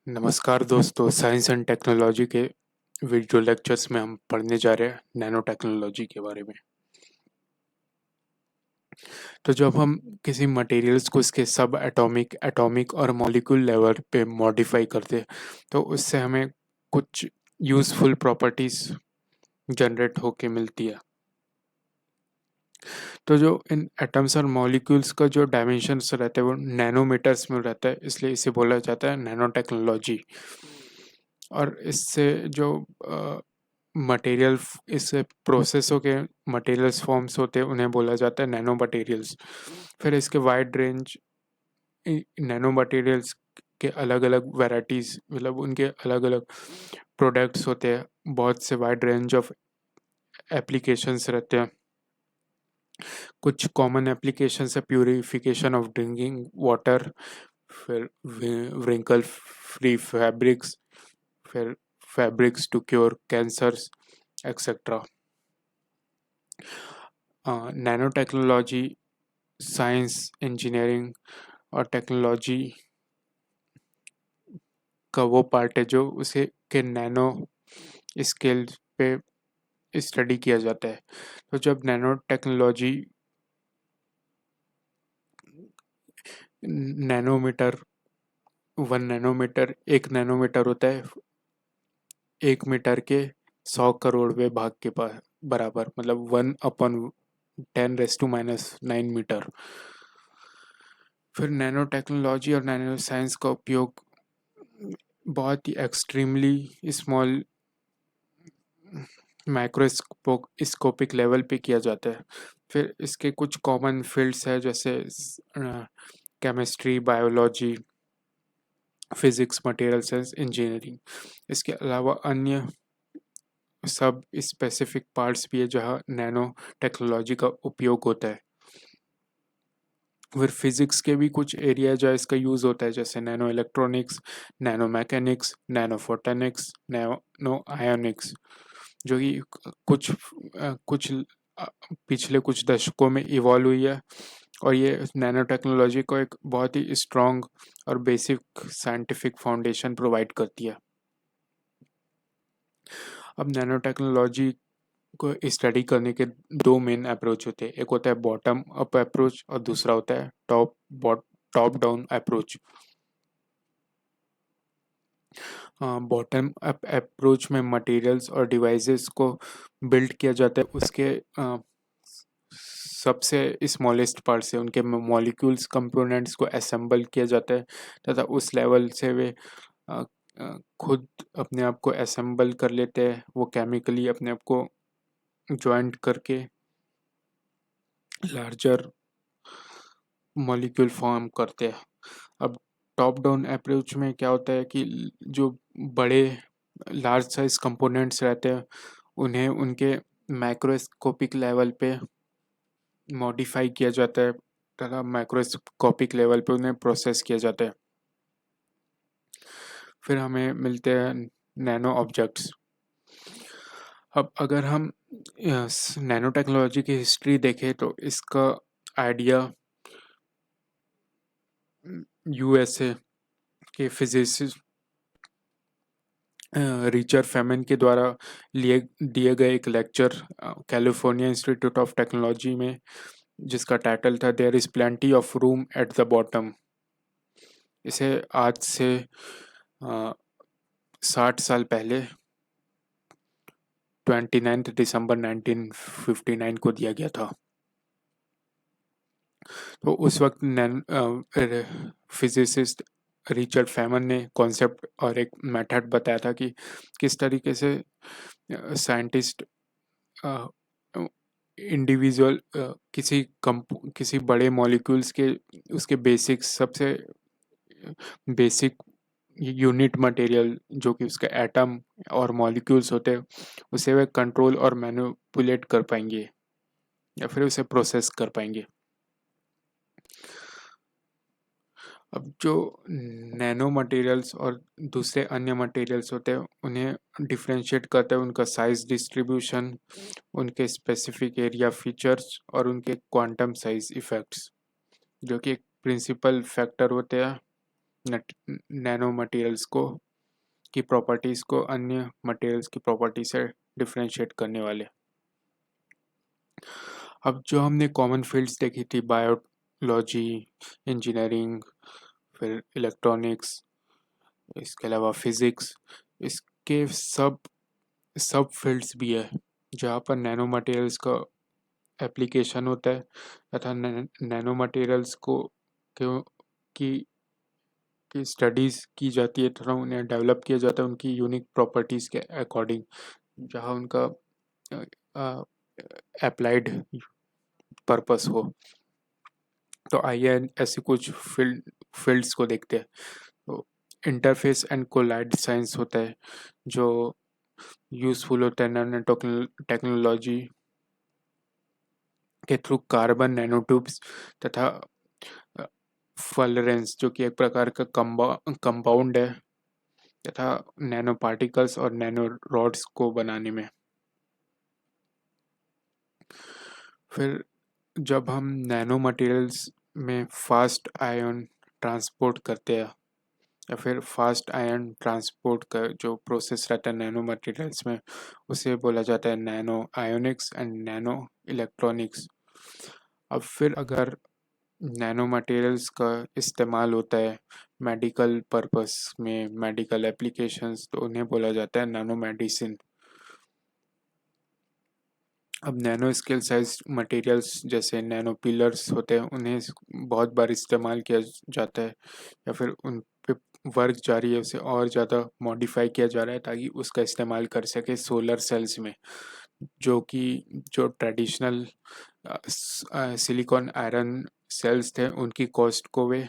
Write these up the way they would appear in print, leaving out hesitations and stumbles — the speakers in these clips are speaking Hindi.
नमस्कार दोस्तों, साइंस एंड टेक्नोलॉजी के वीडियो लेक्चर्स में हम पढ़ने जा रहे हैं नैनो टेक्नोलॉजी के बारे में। तो जब हम किसी मटेरियल्स को इसके सब एटॉमिक एटॉमिक और मॉलिक्यूल लेवल पे मॉडिफाई करते हैं तो उससे हमें कुछ यूज़फुल प्रॉपर्टीज जनरेट होके मिलती है। तो जो इन एटम्स और मॉलिक्यूल्स का जो डायमेंशंस रहते हैं वो नैनोमीटर्स में रहता है, इसलिए इसे बोला जाता है नैनो टेक्नोलॉजी। और इससे जो मटेरियल इससे प्रोसेस होके मटेरियल्स फॉर्म्स होते हैं उन्हें बोला जाता है नैनो मटेरियल्स। फिर इसके वाइड रेंज नैनो मटेरियल्स के अलग अलग वैराइटीज़, मतलब उनके अलग अलग प्रोडक्ट्स होते हैं, बहुत से वाइड रेंज ऑफ एप्लीकेशंस रहते हैं। कुछ कॉमन एप्लीकेशंस है प्यूरिफिकेशन ऑफ ड्रिंकिंग वाटर, फिर wrinkle फ्री फैब्रिक्स, फिर fabrics to cure cancers etcetera. Nano technology science, engineering और टेक्नोलॉजी का वो पार्ट है जो उसे के नैनो स्केल पे स्टडी किया जाता है। तो जब nano technology nanometer 1 nanometer 1 nanometer होता है 1 मीटर के 100 करोड़वें भाग के बराबर, मतलब 1/10⁻⁹मीटर। फिर नैनो टेक्नोलॉजी और नैनो साइंस का उपयोग बहुत ही एक्सट्रीमली स्मॉल माइक्रोस्कोपिक लेवल पे किया जाता है। फिर इसके कुछ कॉमन फील्ड्स है जैसे chemistry, biology, physics, material science, engineering. इसके अलावा अन्य सब स्पेसिफिक पार्ट्स भी है जहाँ नैनो टेक्नोलॉजी का उपयोग होता है। फिर फिजिक्स के भी कुछ एरिया जहाँ इसका यूज़ होता है जैसे nano electronics, nano mechanics, nano photonics, nano ionics, जो कि कुछ पिछले कुछ दशकों में इवॉल्व हुई है। और ये नैनो टेक्नोलॉजी को एक बहुत ही स्ट्रॉन्ग और बेसिक साइंटिफिक फाउंडेशन प्रोवाइड करती है। अब नैनो टेक्नोलॉजी को स्टडी करने के दो मेन अप्रोच होते हैं, एक होता है बॉटम अप अप्रोच और दूसरा होता है top down approach. Bottom up approach में मटेरियल्स और डिवाइसेस को बिल्ड किया जाता है उसके सबसे स्मॉलेस्ट पार्ट से, उनके मॉलिक्यूल्स कंपोनेंट्स को असेंबल किया जाता है तथा उस लेवल से वे अ, खुद अपने आप को असेंबल कर लेते हैं, वो केमिकली अपने आप को ज्वाइंट करके लार्जर मॉलिक्यूल फॉर्म करते हैं। अब टॉप डाउन अप्रोच में क्या होता है कि जो बड़े लार्ज साइज कंपोनेंट्स रहते हैं उन्हें उनके माइक्रोस्कोपिक लेवल पे मॉडिफाई किया जाता है तथा माइक्रोस्कोपिक लेवल पे उन्हें प्रोसेस किया जाता है। फिर हमें मिलते हैं नैनो ऑब्जेक्ट्स। अब अगर हम नैनो टेक्नोलॉजी की हिस्ट्री देखें तो इसका आइडिया यूएसए के फिजिसिस्ट रिचर्ड फेमन के द्वारा लिए दिए गए एक lecture California Institute of Technology में, जिसका टाइटल था there is plenty of room at the bottom. इसे आज से 60 साल पहले 29 दिसंबर 1959 को दिया गया था। तो उस वक्त फिजिसिस्ट रिचर्ड फेमन ने कॉन्सेप्ट और एक मेथड बताया था कि किस तरीके से साइंटिस्ट इंडिविजुअल किसी बड़े मॉलिक्यूल्स के उसके बेसिक सबसे बेसिक यूनिट मटेरियल जो कि उसका एटम और मॉलिक्यूल्स होते हैं उसे वे कंट्रोल और मैनिपुलेट कर पाएंगे या फिर उसे प्रोसेस कर पाएंगे। अब जो नैनो मटेरियल्स और दूसरे अन्य मटेरियल्स होते हैं उन्हें डिफ्रेंशिएट करते हैं उनका साइज डिस्ट्रीब्यूशन, उनके स्पेसिफिक एरिया फीचर्स और उनके क्वांटम साइज इफेक्ट्स, जो कि एक प्रिंसिपल फैक्टर होते हैं नैनो मटेरियल्स को की प्रॉपर्टीज़ को अन्य मटेरियल्स की प्रॉपर्टी से डिफरेंशिएट करने वाले। अब जो हमने कॉमन फील्ड्स देखी थी, बायोलॉजी, इंजीनियरिंग, फिर इलेक्ट्रॉनिक्स, इसके अलावा फिज़िक्स, इसके सब सब फील्ड्स भी है जहाँ पर नैनो मटेरियल्स का एप्लीकेशन होता है तथा नैनो मटेरियल्स को क्यों की की स्टडीज़ की जाती है तथा उन्हें डेवलप किया जाता है उनकी यूनिक प्रॉपर्टीज़ के अकॉर्डिंग, जहाँ उनका अप्लाइड पर्पस हो। तो आइए ऐसी कुछ फील्ड्स को देखते हैं। तो इंटरफेस एंड कोलाइड साइंस होता है जो यूज़फुल होता है नैनो टेक्नोलॉजी के थ्रू कार्बन नैनोट्यूब्स तथा फलरेंस जो कि एक प्रकार का कंपाउंड है तथा नैनो पार्टिकल्स और नैनो रॉड्स को बनाने में। फिर जब हम नैनो मटेरियल्स में फास्ट आयन ट्रांसपोर्ट करते हैं या फिर फास्ट आयन ट्रांसपोर्ट का जो प्रोसेस रहता है नैनो मटेरियल्स में, उसे बोला जाता है नैनो आयोनिक्स एंड नैनो इलेक्ट्रॉनिक्स। अब फिर अगर नैनो मटेरियल्स का इस्तेमाल होता है मेडिकल पर्पस में, मेडिकल एप्लीकेशंस, तो उन्हें बोला जाता है नैनो मेडिसिन। अब नैनो स्केल साइज मटेरियल्स जैसे नैनो पिलर्स होते हैं उन्हें बहुत बार इस्तेमाल किया जाता है या फिर उन पे वर्क जारी है, उसे और ज़्यादा मॉडिफाई किया जा रहा है ताकि उसका इस्तेमाल कर सके सोलर सेल्स में, जो कि जो ट्रेडिशनल सिलिकॉन आयरन सेल्स थे उनकी कॉस्ट को वे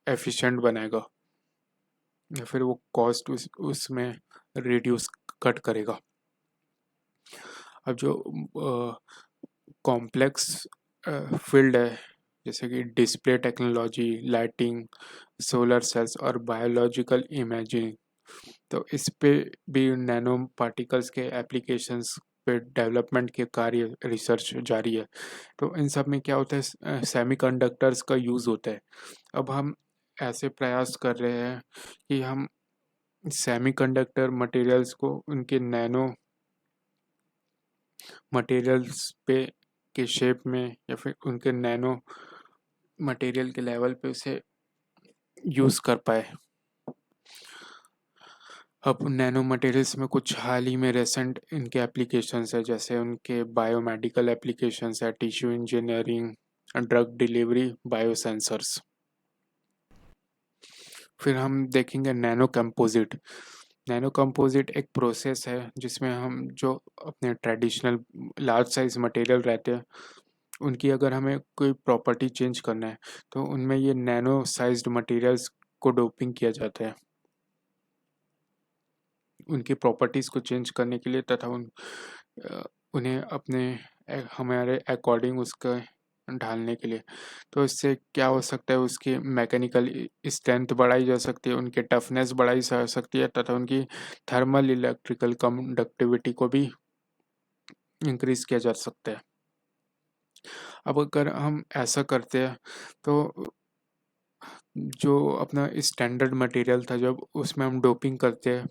एफिशिएंट बनाएगा या फिर वो कॉस्ट उसमें रिड्यूस कट करेगा। अब जो कॉम्प्लेक्स फील्ड है जैसे कि display technology, lighting, solar cells और बायोलॉजिकल इमेजिंग, तो इस पे भी नैनो पार्टिकल्स के एप्लीकेशंस पे डेवलपमेंट के कार्य रिसर्च जारी है। तो इन सब में क्या होता है, सेमीकंडक्टर्स का यूज़ होता है। अब हम ऐसे प्रयास कर रहे हैं कि हम सेमीकंडक्टर मटेरियल्स को उनके नैनो मटेरियल्स पे के शेप में या फिर उनके नैनो मटेरियल के लेवल पे उसे यूज़ कर पाए। अब नैनो मटेरियल्स में कुछ हाल ही में रेसेंट इनके एप्लीकेशंस है, जैसे उनके बायोमेडिकल एप्लीकेशंस है, tissue engineering, drug delivery, biosensors. फिर हम देखेंगे नैनो कंपोजिट। नैनो कंपोजिट एक प्रोसेस है जिसमें हम जो अपने ट्रेडिशनल लार्ज साइज मटेरियल रहते हैं उनकी अगर हमें कोई प्रॉपर्टी चेंज करना है तो उनमें ये नैनो साइज्ड मटेरियल्स को डोपिंग किया जाता है उनकी प्रॉपर्टीज़ को चेंज करने के लिए तथा उन्हें अपने हमारे अकॉर्डिंग उसका ढालने के लिए। तो इससे क्या हो सकता है, उसकी मैकेनिकल स्ट्रेंथ बढ़ाई जा सकती है, उनकी टफनेस बढ़ाई जा सकती है तथा उनकी थर्मल इलेक्ट्रिकल कंडक्टिविटी को भी इंक्रीज किया जा सकता है। अब अगर हम ऐसा करते हैं तो जो अपना स्टैंडर्ड मटेरियल था जब उसमें हम डोपिंग करते हैं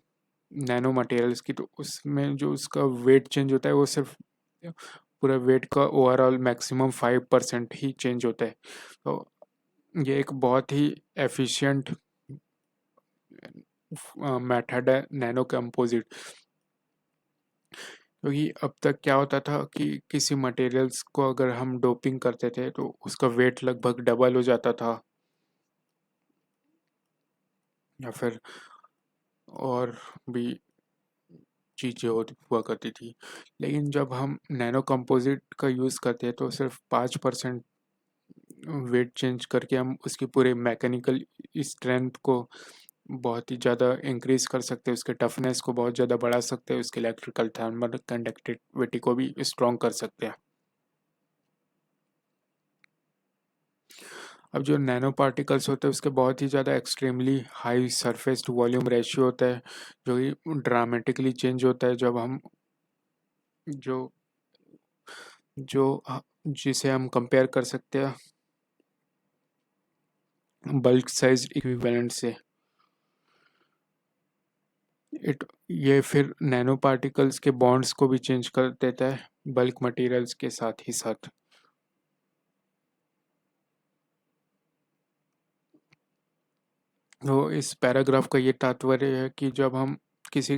नैनो मटेरियल्स की, तो उसमें जो उसका वेट चेंज होता है वो सिर्फ पूरा वेट का ओवरऑल मैक्सिमम 5% ही चेंज होता है। तो ये एक बहुत ही एफिशिएंट मेथड है नैनो कंपोजिट, क्योंकि अब तक क्या होता था कि किसी मटेरियल्स को अगर हम डोपिंग करते थे तो उसका वेट लगभग डबल हो जाता था या फिर और भी चीज़ें हुआ करती थी। लेकिन जब हम नैनो कंपोजिट का यूज़ करते हैं तो सिर्फ 5% वेट चेंज करके हम उसकी पूरे मैकेनिकल स्ट्रेंथ को बहुत ही ज़्यादा इंक्रीज कर सकते हैं, उसके टफनेस को बहुत ज़्यादा बढ़ा सकते हैं, उसके इलेक्ट्रिकल थर्मल कंडक्टिविटी को भी स्ट्रॉन्ग कर सकते हैं। अब जो नैनो पार्टिकल्स होते हैं उसके बहुत ही ज़्यादा extremely high surface to volume ratio होता है जो कि ड्रामेटिकली चेंज होता है जब हम जो जो जिसे हम कंपेयर कर सकते हैं बल्क साइज इक्विवेलेंट से। ये फिर नैनो पार्टिकल्स के बॉन्ड्स को भी चेंज कर देता है बल्क मटेरियल्स के साथ ही साथ। तो इस पैराग्राफ का ये तात्पर्य है कि जब हम किसी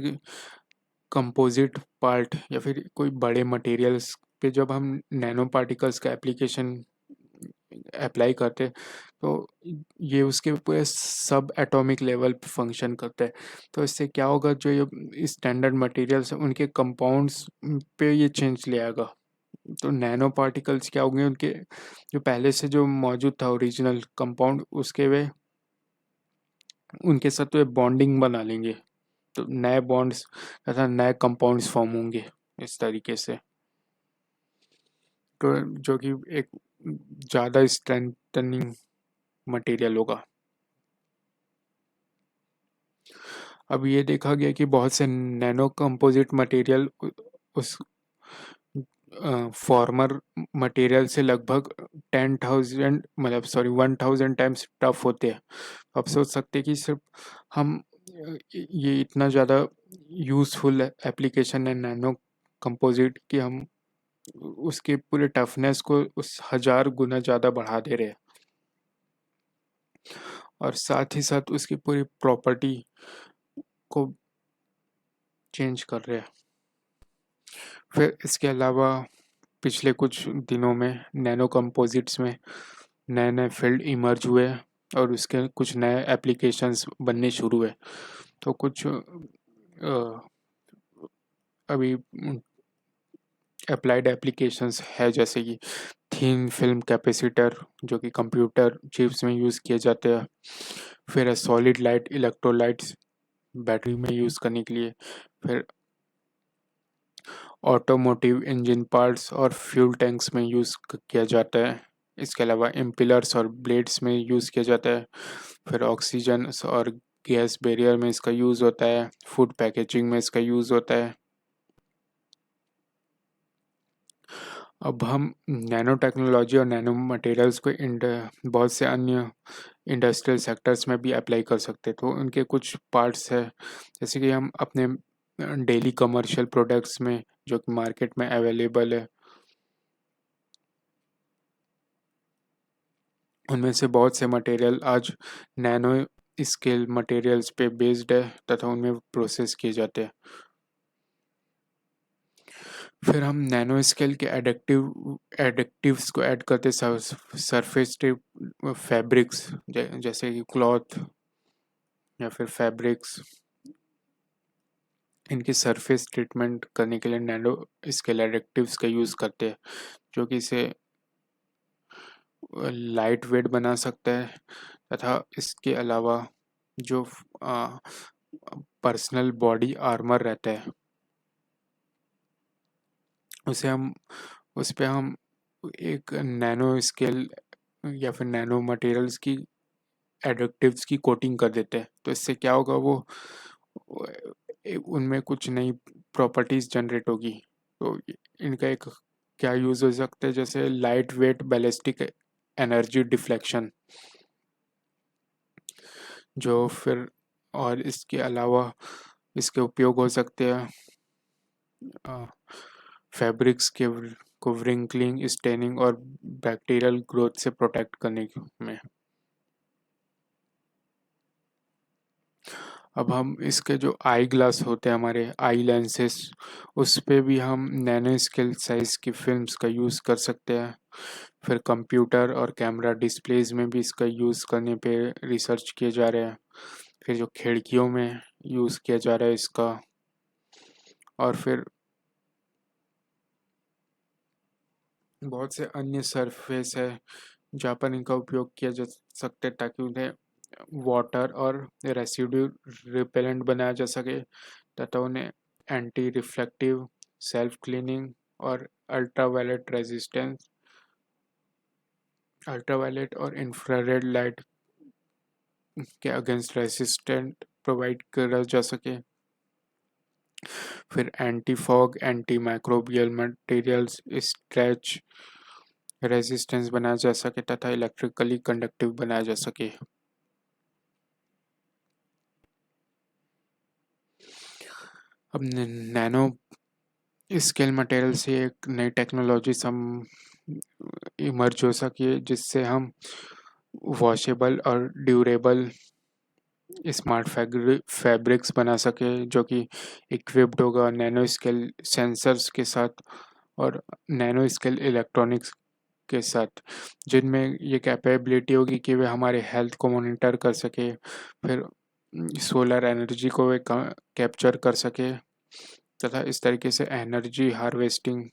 कंपोजिट पार्ट या फिर कोई बड़े मटेरियल्स पे जब हम नैनो पार्टिकल्स का एप्लीकेशन अप्लाई करते तो ये उसके पूरे सब एटॉमिक लेवल पे फंक्शन करते हैं। तो इससे क्या होगा, जो ये स्टैंडर्ड मटेरियल्स हैं उनके कंपाउंड्स पे ये चेंज ले आएगा। तो नैनो पार्टिकल्स क्या होंगे, उनके जो पहले से जो मौजूद था ओरिजिनल कंपाउंड उसके वे उनके साथ तो बॉन्डिंग बना लेंगे, तो नए बॉन्ड्स तथा नए कंपाउंड्स फॉर्म होंगे इस तरीके से। तो जो कि एक ज़्यादा स्ट्रेंथनिंग मटेरियल होगा। अब ये देखा गया कि बहुत से नैनो कंपोजिट मटेरियल उस फॉर्मर मटेरियल से लगभग 10,000 मतलब सॉरी 1,000 टाइम्स टफ होते हैं। आप सोच सकते हैं कि सिर्फ हम ये इतना ज़्यादा यूज़फुल एप्लीकेशन है नैनो कंपोजिट कि हम उसके पूरे टफनेस को उस 1,000 गुना ज़्यादा बढ़ा दे रहे हैं और साथ ही साथ उसकी पूरी प्रॉपर्टी को चेंज कर रहे हैं। फिर इसके अलावा पिछले कुछ दिनों में नैनो कंपोजिट्स में नए नए फील्ड इमर्ज हुए और उसके कुछ नए एप्लीकेशंस बनने शुरू हुए। तो कुछ अभी अप्लाइड एप्लीकेशंस है, जैसे कि थिन फिल्म कैपेसिटर जो कि कंप्यूटर चिप्स में यूज़ किए जाते हैं। फिर है सॉलिड लाइट इलेक्ट्रोलाइट्स बैटरी में यूज़ करने के लिए। फिर ऑटोमोटिव इंजन पार्ट्स और फ्यूल टैंक्स में यूज़ किया जाता है। इसके अलावा इम्पिलर्स और ब्लेड्स में यूज़ किया जाता है। फिर ऑक्सीजन और गैस बैरियर में इसका यूज़ होता है। फूड पैकेजिंग में इसका यूज़ होता है। अब हम नैनो टेक्नोलॉजी और नैनो मटेरियल्स को बहुत से अन्य इंडस्ट्रियल सेक्टर्स में भी अप्लाई कर सकते हैं। तो उनके कुछ पार्ट्स है, जैसे कि हम अपने डेली कमर्शियल प्रोडक्ट्स में जो कि मार्केट में अवेलेबल है उनमें से बहुत से मटेरियल आज नैनो स्केल मटेरियल्स पे बेस्ड है तथा उनमें प्रोसेस किए जाते हैं। फिर हम नैनो स्केल के एडिक्टिव्स को ऐड करते सरफेस फैब्रिक्स जैसे कि क्लॉथ या फिर फैब्रिक्स, इनकी सरफेस ट्रीटमेंट करने के लिए नैनो स्केल एडिक्टिव्स का यूज़ करते हैं, जो कि इसे लाइट वेट बना सकता है तथा इसके अलावा जो पर्सनल बॉडी आर्मर रहता है उसे हम उस पे हम एक नैनो स्केल या फिर नैनो मटेरियल्स की एडिटिव्स की कोटिंग कर देते हैं। तो इससे क्या होगा, वो उनमें कुछ नई प्रॉपर्टीज जनरेट होगी। तो इनका एक क्या यूज़ हो सकता है, जैसे light weight ballistic energy deflection, जो फिर और इसके अलावा इसके उपयोग हो सकते हैं फैब्रिक्स के को व्रिंकलिंग स्टेनिंग और बैक्टीरियल ग्रोथ से प्रोटेक्ट करने में। अब हम इसके जो आई ग्लास होते हैं, हमारे आई लेंसेस, उस पे भी हम नैनो स्केल साइज की फिल्म्स का यूज़ कर सकते हैं। फिर कंप्यूटर और कैमरा डिस्प्लेज में भी इसका यूज़ करने पे रिसर्च किए जा रहे हैं। फिर जो खिड़कियों में यूज़ किया जा रहा है इसका, और फिर बहुत से अन्य सरफेस है जहाँ पर इनका उपयोग किया जा सकता है ताकि उन्हें वाटर और रेसिड्यू रिपेलेंट बनाया जा सके तथा उन्हें एंटी रिफ्लेक्टिव, सेल्फ क्लीनिंग और अल्ट्रावायलेट और इंफ्रारेड लाइट के अगेंस्ट रेसिस्टेंट प्रोवाइड करा जा सके। फिर anti fog, anti microbial materials stretch resistance बनाया जा सके तथा इलेक्ट्रिकली कंडक्टिव बनाया जा सके। अब नैनो स्केल मटेरियल से एक नई टेक्नोलॉजी सम इमर्ज हो सकी है, जिससे हम वॉशेबल और ड्यूरेबल स्मार्ट फैब्रिक्स बना सके, जो कि इक्विप्ड होगा नैनो स्केल सेंसर्स के साथ और नैनो स्केल इलेक्ट्रॉनिक्स के साथ, जिनमें ये कैपेबिलिटी होगी कि वे हमारे हेल्थ को मॉनिटर कर सके, फिर सोलर एनर्जी को वे कैप्चर कर सके तथा इस तरीके से एनर्जी हार्वेस्टिंग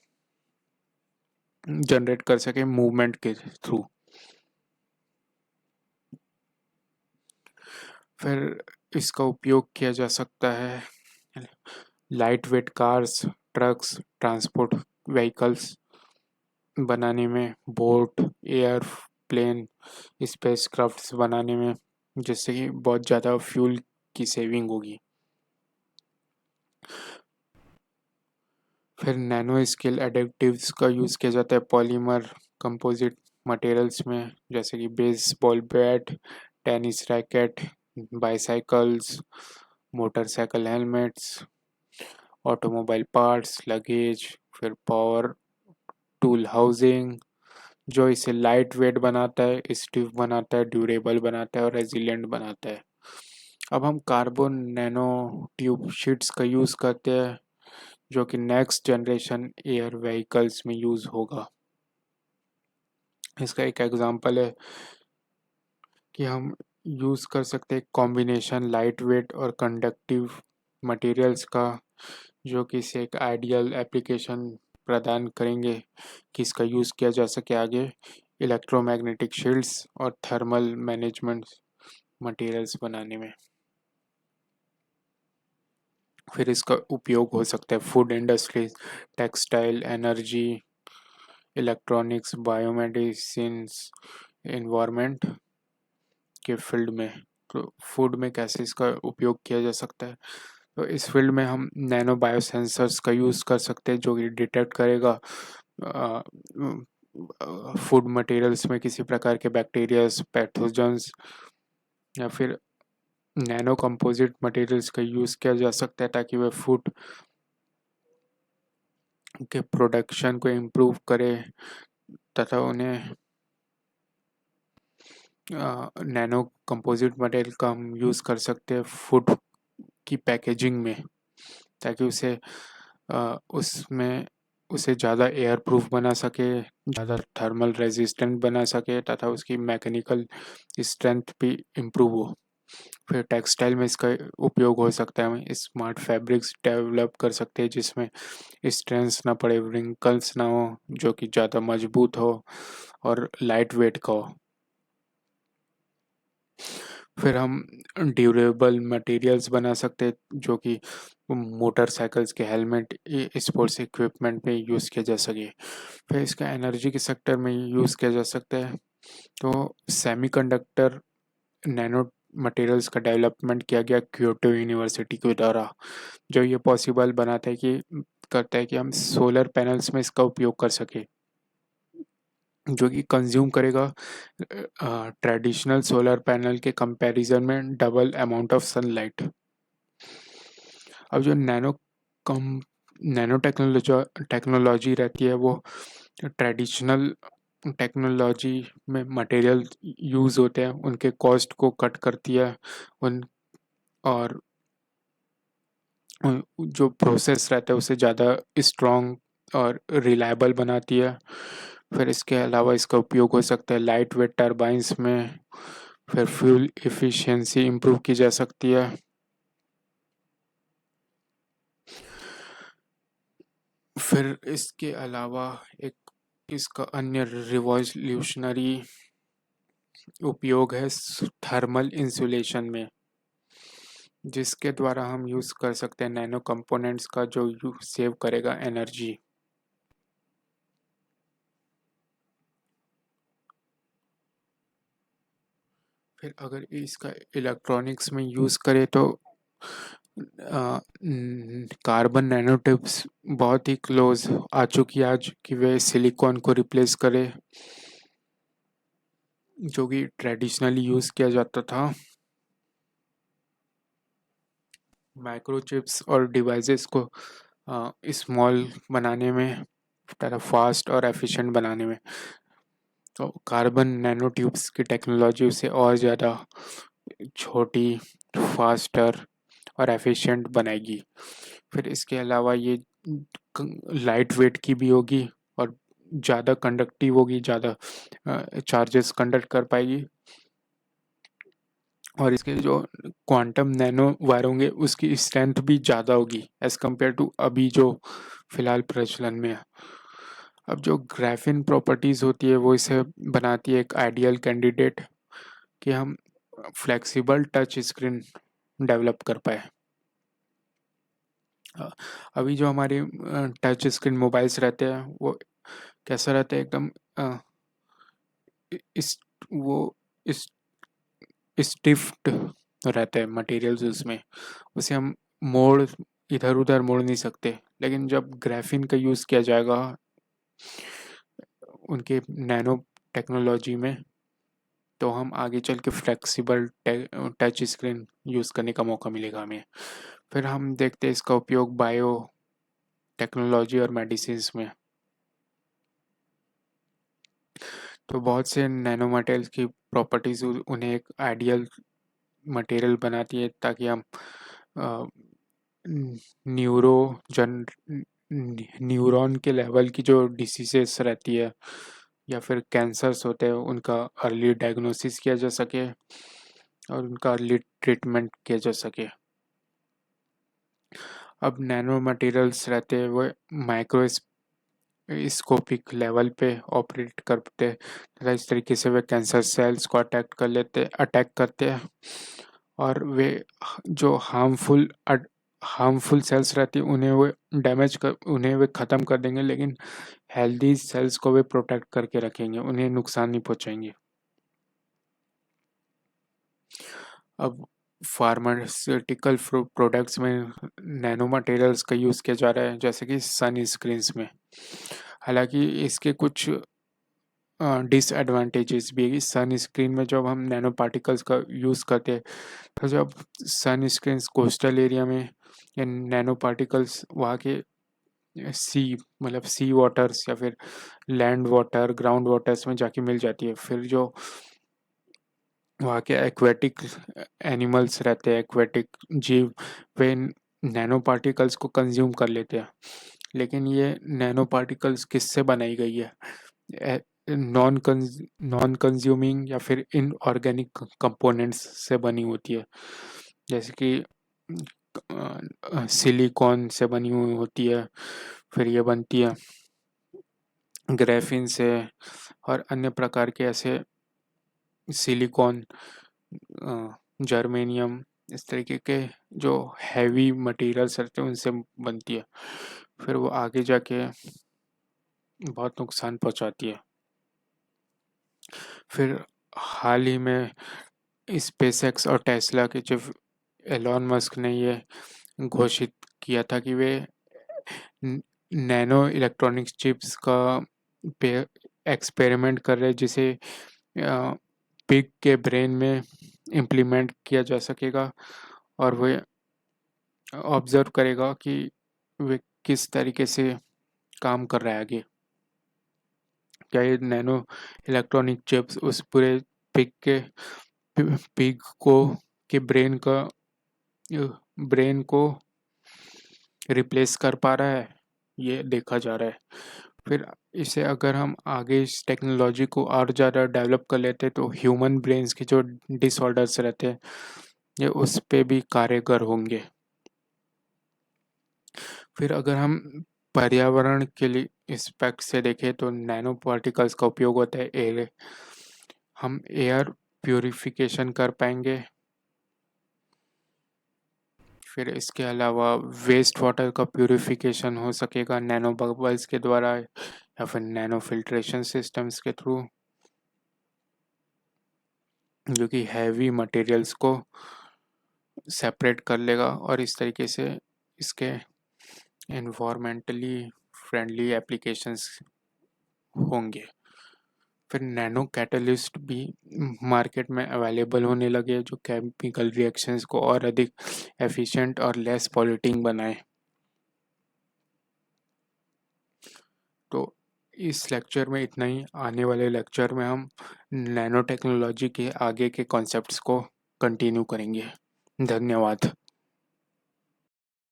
जनरेट कर सके मूवमेंट के थ्रू। फिर इसका उपयोग किया जा सकता है light weight cars, trucks, transport vehicles बनाने में, बोट, एयरप्लेन, स्पेसक्राफ्ट्स बनाने में, जिससे कि बहुत ज़्यादा फ्यूल की सेविंग होगी। फिर नैनो स्केल एडिटिव्स का यूज़ किया जाता है पॉलीमर कंपोजिट मटेरियल्स में, जैसे कि baseball bat, tennis racket, bicycles, motorcycle helmets, automobile parts, luggage, फिर पावर टूल हाउसिंग, जो इसे लाइट वेट बनाता है, स्टिफ बनाता है, ड्यूरेबल बनाता है और रेजिलिएंट बनाता है। अब हम कार्बन नैनो ट्यूब शीट्स का यूज़ करते हैं, जो कि नेक्स्ट जनरेशन एयर व्हीकल्स में यूज़ होगा। इसका एक एग्जांपल है कि हम यूज़ कर सकते हैं कॉम्बिनेशन लाइट वेट और कंडक्टिव मटेरियल्स का, जो कि इसे एक आइडियल एप्लीकेशन प्रदान करेंगे कि इसका यूज़ किया जा सके आगे इलेक्ट्रोमैग्नेटिक शील्ड्स और थर्मल मैनेजमेंट मटेरियल्स बनाने में। फिर इसका उपयोग हो सकता है food industry, textile, energy, electronics, biomedicines, environment के फील्ड में। तो फूड में कैसे इसका उपयोग किया जा सकता है, तो इस फील्ड में हम नैनो बायो सेंसर्स का यूज़ कर सकते हैं, जो कि डिटेक्ट करेगा फूड मटेरियल्स में किसी प्रकार के बैक्टीरियाज, पैथोजन्स या फिर नैनो कंपोजिट मटेरियल्स का यूज़ किया जा सकता है, ताकि वह फूड के प्रोडक्शन को इम्प्रूव करे तथा उन्हें नैनो कंपोजिट मटेरियल का हम यूज़ कर सकते हैं फूड की पैकेजिंग में, ताकि उसमें उसे ज़्यादा एयर प्रूफ बना सके, ज़्यादा थर्मल रेजिस्टेंट बना सके तथा उसकी मैकेनिकल स्ट्रेंथ भी इम्प्रूव हो। फिर टेक्सटाइल में इसका उपयोग हो सकता है, हम स्मार्ट फैब्रिक्स डेवलप कर सकते हैं जिसमें स्ट्रेंथ ना पड़े, रिंकल्स ना हो, जो कि ज़्यादा मजबूत हो और लाइट वेट का हो। फिर हम ड्यूरेबल मटेरियल्स बना सकते हैं, जो कि मोटरसाइकिल्स के हेलमेट, स्पोर्ट्स इक्विपमेंट में यूज़ किया जा सके। फिर इसका एनर्जी के सेक्टर में यूज़ किया जा सकता है, तो सेमीकंडक्टर नैनो मटेरियल्स का डेवलपमेंट किया गया क्योटो यूनिवर्सिटी के द्वारा, जो ये पॉसिबल बनाता है कि करता है कि हम सोलर पैनल्स में इसका उपयोग कर सके, जो कि कंज्यूम करेगा ट्रेडिशनल सोलर पैनल के कंपैरिजन में डबल अमाउंट ऑफ सनलाइट। अब जो कम नैनो टेक्नोलॉजी रहती है, वो ट्रेडिशनल टेक्नोलॉजी में मटेरियल यूज़ होते हैं उनके कॉस्ट को कट करती है, उन और जो प्रोसेस रहता है उसे ज़्यादा स्ट्रॉन्ग और रिलायबल बनाती है। फिर इसके अलावा इसका उपयोग हो सकता है लाइट वेट टर्बाइंस में, फिर फ्यूल एफिशिएंसी इम्प्रूव की जा सकती है। फिर इसके अलावा एक इसका अन्य रिवॉल्यूशनरी उपयोग है थर्मल इंसुलेशन में, जिसके द्वारा हम यूज़ कर सकते हैं नैनो कंपोनेंट्स का, जो सेव करेगा एनर्जी। फिर अगर इसका इलेक्ट्रॉनिक्स में यूज़ करें तो कार्बन नैनो ट्यूब्स बहुत ही क्लोज आ चुकी है आज कि वे सिलिकॉन को रिप्लेस करे, जो कि ट्रेडिशनली यूज़ किया जाता था। माइक्रोचिप्स और डिवाइसेस को स्मॉल बनाने में, तरह फास्ट और एफिशिएंट बनाने में, तो कार्बन नैनो ट्यूब्स की टेक्नोलॉजी उसे और ज़्यादा छोटी, फास्टर और एफिशिएंट बनाएगी। फिर इसके अलावा ये लाइट वेट की भी होगी और ज़्यादा कंडक्टिव होगी, ज़्यादा चार्जेस कंडक्ट कर पाएगी। और इसके जो क्वांटम नैनो वायर होंगे उसकी स्ट्रेंथ भी ज़्यादा होगी एज़ कम्पेयर टू अभी जो फ़िलहाल प्रचलन में है। अब जो ग्राफीन प्रॉपर्टीज़ होती है वो इसे बनाती है एक आइडियल कैंडिडेट कि हम फ्लेक्सिबल टच स्क्रीन डेवलप कर पाए। अभी जो हमारे टच स्क्रीन मोबाइल्स रहते हैं वो कैसा रहता है, एकदम इस वो इस स्टिफ्ड रहता है मटेरियल्स उसमें, उसे हम मोड़ इधर उधर मोड़ नहीं सकते। लेकिन जब ग्राफीन का यूज़ किया जाएगा उनके नैनो टेक्नोलॉजी में, तो हम आगे चल के फ्लेक्सिबल टच स्क्रीन यूज़ करने का मौका मिलेगा हमें। फिर हम देखते हैं इसका उपयोग बायो टेक्नोलॉजी और मेडिसिन्स में। तो बहुत से नैनो मटेरियल्स की प्रॉपर्टीज़ उन्हें एक आइडियल मटेरियल बनाती है ताकि हम न्यूरो जन न्यूरॉन के लेवल की जो डिसीजेस रहती है या फिर कैंसर्स होते हैं उनका अर्ली डायग्नोसिस किया जा सके और उनका अर्ली ट्रीटमेंट किया जा सके। अब नैनो मटेरियल्स रहते हैं वो माइक्रोस्कोपिक लेवल पे ऑपरेट करते हैं तथा इस तरीके से वे कैंसर सेल्स को अटैक करते हैं और वे जो हार्मफुल सेल्स रहती है उन्हें वे ख़त्म कर देंगे, लेकिन हेल्दी सेल्स को वे प्रोटेक्ट करके रखेंगे, उन्हें नुकसान नहीं पहुंचाएंगे। अब फार्मास्यूटिकल प्रोडक्ट्स में नैनो मटेरियल्स का यूज़ किया जा रहा है जैसे कि सन स्क्रीन्स में। हालांकि इसके कुछ डिसएडवांटेजेस भी है कि सन स्क्रीन में जब हम नैनो पार्टिकल्स का यूज़ करते हैं तो जब सन स्क्रीन्स कोस्टल एरिया में या नैनो पार्टिकल्स वहाँ के सी वाटर्स या फिर लैंड वाटर ग्राउंड वाटर्स में जाके मिल जाती है। फिर जो वहाँ के एक्वेटिक एनिमल्स रहते हैं, एक्वेटिक जीव, वे नैनो पार्टिकल्स को कंज्यूम कर लेते हैं। लेकिन ये नैनो पार्टिकल्स किससे बनाई गई है? नॉन कंज्यूमिंग या फिर इनऑर्गेनिक कंपोनेंट्स से बनी होती है, जैसे कि सिलिकॉन से बनी हुई होती है, फिर ये बनती है ग्रेफिन से और अन्य प्रकार के ऐसे सिलिकॉन, जर्मेनियम, इस तरीके के जो हैवी मटेरियल्स रहते हैं उनसे बनती है। फिर वो आगे जाके बहुत नुकसान पहुंचाती है। फिर हाल ही में स्पेसएक्स और टेस्ला के जो एलॉन मस्क ने ये घोषित किया था कि वे नैनो इलेक्ट्रॉनिक्स चिप्स का एक्सपेरिमेंट कर रहे हैं जिसे पिग के ब्रेन में इम्प्लीमेंट किया जा सकेगा और वे ऑब्जर्व करेगा कि वे किस तरीके से काम कर रहा है आगे। क्या ये नैनो इलेक्ट्रॉनिक चिप्स उस पूरे पिग के पिग को के ब्रेन को रिप्लेस कर पा रहा है, ये देखा जा रहा है। फिर इसे अगर हम आगे इस टेक्नोलॉजी को और ज़्यादा डेवलप कर लेते तो ह्यूमन ब्रेन्स के जो डिसऑर्डर्स रहते हैं ये उस पे भी कारगर होंगे। फिर अगर हम पर्यावरण के लिए एस्पेक्ट से देखें तो नैनो पार्टिकल्स का उपयोग होता है हम एयर प्यूरिफिकेशन कर पाएंगे। फिर इसके अलावा वेस्ट वाटर का प्यूरिफिकेशन हो सकेगा नैनो बबल्स के द्वारा या फिर नैनो फिल्ट्रेशन सिस्टम्स के थ्रू, जो कि हैवी मटेरियल्स को सेपरेट कर लेगा और इस तरीके से इसके एनवायरमेंटली फ्रेंडली एप्लीकेशंस होंगे। फिर नैनो कैटलिस्ट भी मार्केट में अवेलेबल होने लगे जो केमिकल रिएक्शंस को और अधिक एफिशिएंट और लेस पॉल्यूटिंग बनाए। तो इस लेक्चर में इतना ही। आने वाले लेक्चर में हम नैनो टेक्नोलॉजी के आगे के कॉन्सेप्ट्स को कंटिन्यू करेंगे। धन्यवाद।